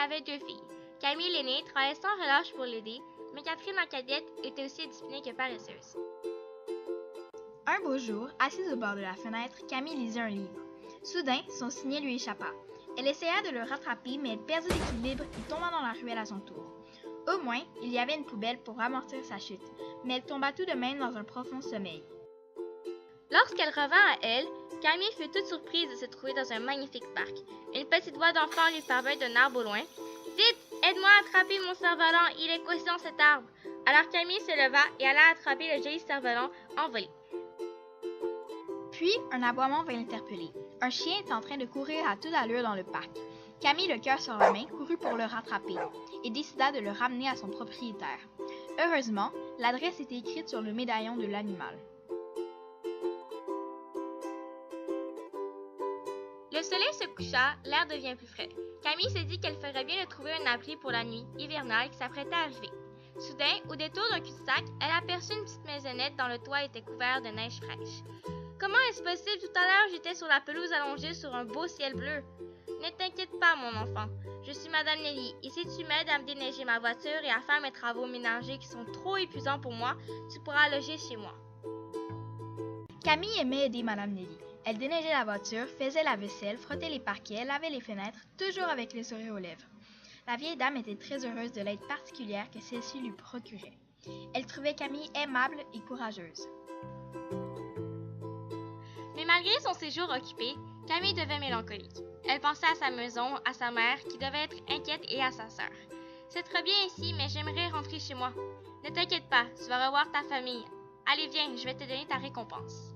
avait 2 filles. Camille, l'aînée, travaillait sans relâche pour l'aider, mais Catherine, la cadette, était aussi disciplinée que paresseuse. Un beau jour, assise au bord de la fenêtre, Camille lisait un livre. Soudain, son signet lui échappa. Elle essaya de le rattraper, mais elle perdit l'équilibre et tomba dans la ruelle à son tour. Au moins, il y avait une poubelle pour amortir sa chute, mais elle tomba tout de même dans un profond sommeil. Lorsqu'elle revint à elle, Camille fut toute surprise de se trouver dans un magnifique parc. Une petite voix d'enfant lui parvint d'un arbre au loin. « Vite, aide-moi à attraper mon cerf-volant, il est coincé dans cet arbre. » Alors Camille se leva et alla attraper le joli cerf-volant envolé. Puis, un aboiement vint l'interpeller. Un chien était en train de courir à toute allure dans le parc. Camille, le cœur sur la main, courut pour le rattraper et décida de le ramener à son propriétaire. Heureusement, l'adresse était écrite sur le médaillon de l'animal. Le soleil se coucha, l'air devient plus frais. Camille se dit qu'elle ferait bien de trouver un abri pour la nuit hivernale qui s'apprêtait à arriver. Soudain, au détour d'un cul-de-sac, elle aperçut une petite maisonnette dont le toit était couvert de neige fraîche. « Comment est-ce possible? Tout à l'heure, j'étais sur la pelouse allongée sur un beau ciel bleu. »« Ne t'inquiète pas, mon enfant. Je suis Madame Nelly, et si tu m'aides à me déneiger ma voiture et à faire mes travaux ménagers qui sont trop épuisants pour moi, tu pourras loger chez moi. » Camille aimait aider Madame Nelly. Elle déneigeait la voiture, faisait la vaisselle, frottait les parquets, lavait les fenêtres, toujours avec le sourire aux lèvres. La vieille dame était très heureuse de l'aide particulière que celle-ci lui procurait. Elle trouvait Camille aimable et courageuse. Mais malgré son séjour occupé, Camille devint mélancolique. Elle pensait à sa maison, à sa mère, qui devait être inquiète, et à sa sœur. « C'est très bien ici, mais j'aimerais rentrer chez moi. »« Ne t'inquiète pas, tu vas revoir ta famille. Allez, viens, je vais te donner ta récompense. »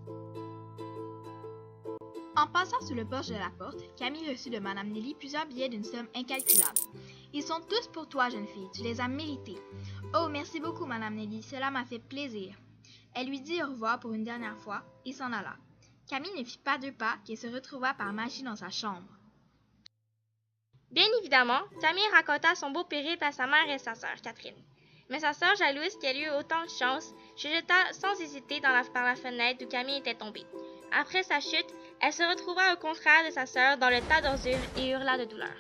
En passant sous le porche de la porte, Camille reçut de Madame Nelly plusieurs billets d'une somme incalculable. « Ils sont tous pour toi, jeune fille, tu les as mérités. »« Oh, merci beaucoup, Madame Nelly, cela m'a fait plaisir. » Elle lui dit au revoir pour une dernière fois et s'en alla. Camille ne fit pas 2 pas qu'elle se retrouva par magie dans sa chambre. Bien évidemment, Camille raconta son beau périple à sa mère et sa sœur, Catherine. Mais sa sœur, jalouse qu'elle eut autant de chance, se jeta sans hésiter par la fenêtre d'où Camille était tombée. Après sa chute, elle se retrouva au contraire de sa sœur dans le tas d'ordures et hurla de douleur.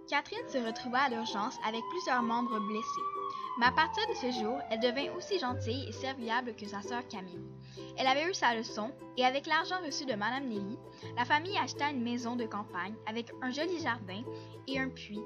Catherine se retrouva à l'urgence avec plusieurs membres blessés. Mais à partir de ce jour, elle devint aussi gentille et serviable que sa sœur Camille. Elle avait eu sa leçon, et avec l'argent reçu de Madame Nelly, la famille acheta une maison de campagne avec un joli jardin et un puits